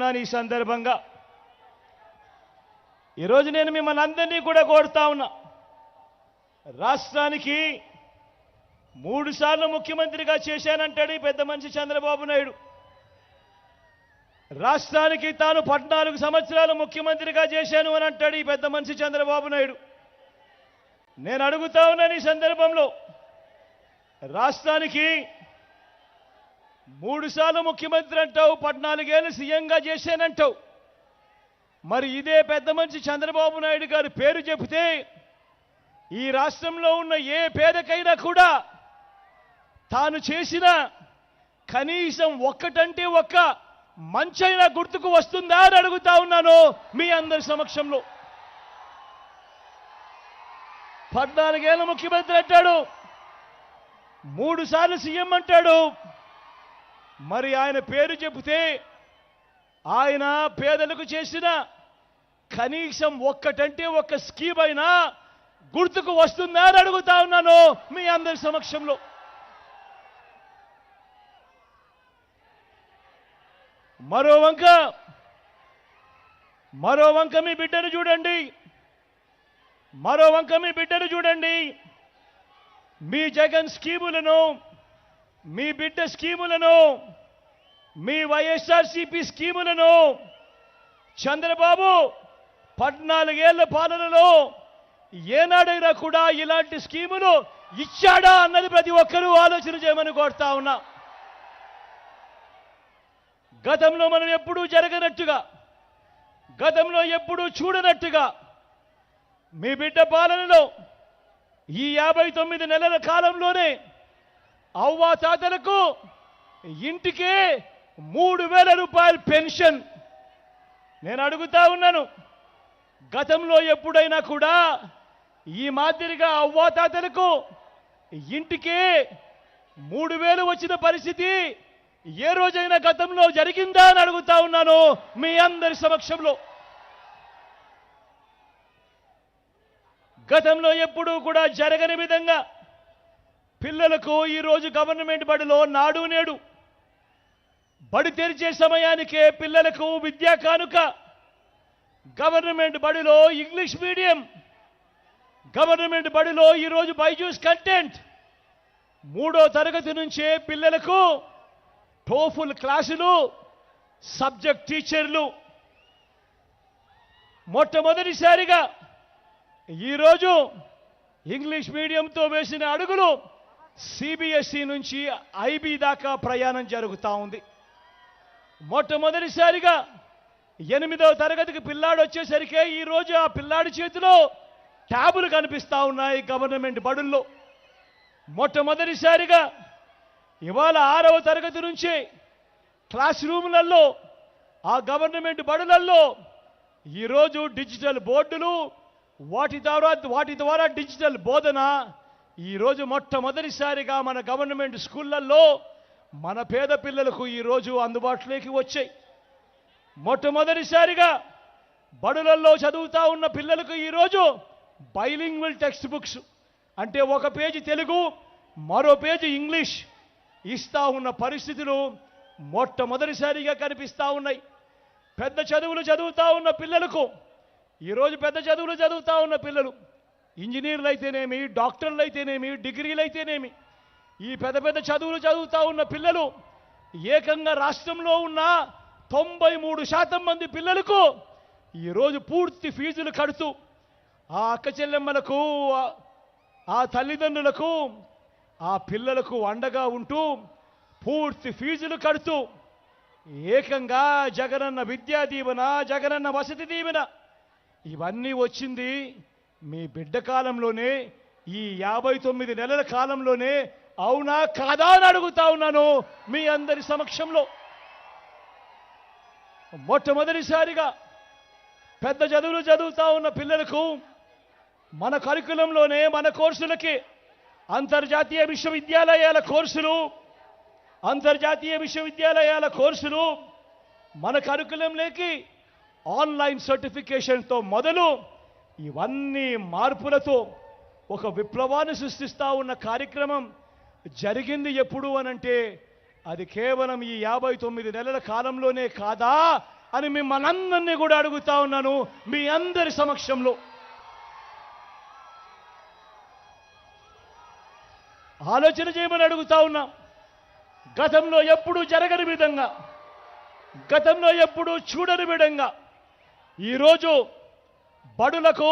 ఉన్నాను ఈ సందర్భంగా. ఈరోజు నేను మిమ్మల్ని అందరినీ కూడా కోరుతా ఉన్నా, రాష్ట్రానికి 3 సార్లు ముఖ్యమంత్రిగా చేశానంటాడు ఈ పెద్ద మనిషి చంద్రబాబు నాయుడు. రాష్ట్రానికి తాను 14 సంవత్సరాలు ముఖ్యమంత్రిగా చేశాను అని అంటాడు ఈ పెద్ద మనిషి చంద్రబాబు నాయుడు. నేను అడుగుతా ఉన్నాను ఈ సందర్భంలో, రాష్ట్రానికి 3 సార్లు ముఖ్యమంత్రి అంటావు, 14 ఏళ్ళు సీఎంగా చేశానంటావు. మరి ఇదే పెద్ద మనిషి చంద్రబాబు నాయుడు గారి పేరు చెబితే ఈ రాష్ట్రంలో ఉన్న ఏ పేదకైనా కూడా తాను చేసిన కనీసం ఒక్కటంటే ఒక్క మంచైనా గుర్తుకు వస్తుందా అని అడుగుతా ఉన్నాను మీ అందరి సమక్షంలో. 14 ఏళ్ళ ముఖ్యమంత్రి అంటాడు, 3 సార్లు సీఎం అంటాడు. మరి ఆయన పేరు చెబితే ఆయన పేదలకు చేసిన కనీసం ఒక్కటంటే ఒక్క స్కీమ్ అయినా గుర్తుకు వస్తుందా అని అడుగుతా ఉన్నాను మీ అందరి సమక్షంలో. మరో వంక మీ బిడ్డను చూడండి, మీ జగన్ స్కీములను, మీ బిడ్డ స్కీములను, మీ వైఎస్ఆర్సీపీ స్కీములను చంద్రబాబు 14 ఏళ్ల పాలనలో ఏనాడైనా కూడా ఇలాంటి స్కీములు ఇచ్చాడా అన్నది ప్రతి ఒక్కరూ ఆలోచన చేయమని కోరుతా ఉన్నా. గతంలో మనం ఎప్పుడూ జరగనట్టుగా, గతంలో ఎప్పుడూ చూడనట్టుగా మీ బిడ్డ పాలనలో ఈ 59 నెలల కాలంలోనే అవ్వాతాతలకు ఇంటికే 3,000 రూపాయల పెన్షన్. నేను అడుగుతా ఉన్నాను, గతంలో ఎప్పుడైనా కూడా ఈ మాదిరిగా అవ్వాతాతలకు ఇంటికే 3,000 వచ్చిన పరిస్థితి ఏ రోజైనా గతంలో జరిగిందా అని అడుగుతా ఉన్నాను మీ అందరి సమక్షంలో. గతంలో ఎప్పుడూ కూడా జరగని విధంగా పిల్లలకు ఈరోజు గవర్నమెంట్ బడిలో నాడు నేడు బడి తెరిచే సమయానికే పిల్లలకు విద్యా కానుక, గవర్నమెంట్ బడిలో ఇంగ్లీష్ మీడియం, గవర్నమెంట్ బడిలో ఈరోజు బైజూస్ కంటెంట్, 3వ తరగతి నుంచే పిల్లలకు టోఫుల్ క్లాసులు, సబ్జెక్ట్ టీచర్లు. మొట్టమొదటిసారిగా ఈరోజు ఇంగ్లీష్ మీడియంతో వేసిన అడుగులు సిబిఎస్ఈ నుంచి ఐబీ దాకా ప్రయాణం జరుగుతూ ఉంది. మొట్టమొదటిసారిగా 8వ తరగతికి పిల్లాడు వచ్చేసరికి ఈరోజు ఆ పిల్లాడి చేతిలో ట్యాబులు కనిపిస్తూ ఉన్నాయి గవర్నమెంట్ బడుల్లో. మొట్టమొదటిసారిగా ఇవాళ 6వ తరగతి నుంచి క్లాస్ రూములలో, ఆ గవర్నమెంట్ బడులలో ఈరోజు డిజిటల్ బోర్డులు, వాటి ద్వారా డిజిటల్ బోధన ఈరోజు మొట్టమొదటిసారిగా మన గవర్నమెంట్ స్కూళ్ళల్లో మన పేద పిల్లలకు ఈరోజు అందుబాటులోకి వచ్చాయి. మొట్టమొదటిసారిగా బడులలో చదువుతా ఉన్న పిల్లలకు ఈరోజు బైలింగ్వల్ టెక్స్ట్ బుక్స్, అంటే ఒక పేజీ తెలుగు, మరో పేజీ ఇంగ్లీష్ ఇస్తా ఉన్న పరిస్థితులు మొట్టమొదటిసారిగా కనిపిస్తూ ఉన్నాయి. పెద్ద చదువులు చదువుతా ఉన్న పిల్లలకు ఈరోజు ఇంజనీర్లు అయితేనేమి, డాక్టర్లు అయితేనేమి, డిగ్రీలు అయితేనేమి, ఈ పెద్ద చదువులు చదువుతా ఉన్న పిల్లలు ఏకంగా రాష్ట్రంలో ఉన్న 93% మంది పిల్లలకు ఈరోజు పూర్తి ఫీజులు కడుతూ ఆ అక్క చెల్లెమ్మలకు, ఆ తల్లిదండ్రులకు, ఆ పిల్లలకు అండగా ఉంటూ పూర్తి ఫీజులు కడుతూ ఏకంగా జగనన్న విద్యా దీవెన, జగనన్న వసతి దీవెన ఇవన్నీ వచ్చింది మీ బిడ్డ కాలంలోనే, ఈ 59 నెలల కాలంలోనే. అవునా కాదా అని అడుగుతా ఉన్నాను మీ అందరి సమక్షంలో. మొట్టమొదటిసారిగా పెద్ద చదువులు చదువుతా ఉన్న పిల్లలకు మన కరికులంలోనే, మన కోర్సులకి అంతర్జాతీయ విశ్వవిద్యాలయాల కోర్సులు మన కరికులంలోకి ఆన్లైన్ సర్టిఫికేషన్తో మొదలు ఇవన్నీ మార్పులతో ఒక విప్లవాన్ని సృష్టిస్తా ఉన్న కార్యక్రమం జరిగింది ఎప్పుడు అనంటే అది కేవలం ఈ 59 నెలల కాలంలోనే కాదా అని మిమ్మల్ని అందరినీ కూడా అడుగుతా ఉన్నాను మీ అందరి సమక్షంలో. ఆలోచన చేయమని అడుగుతా ఉన్నా. గతంలో ఎప్పుడూ జరగని విధంగా, గతంలో ఎప్పుడూ చూడని విధంగా ఈరోజు బడులకు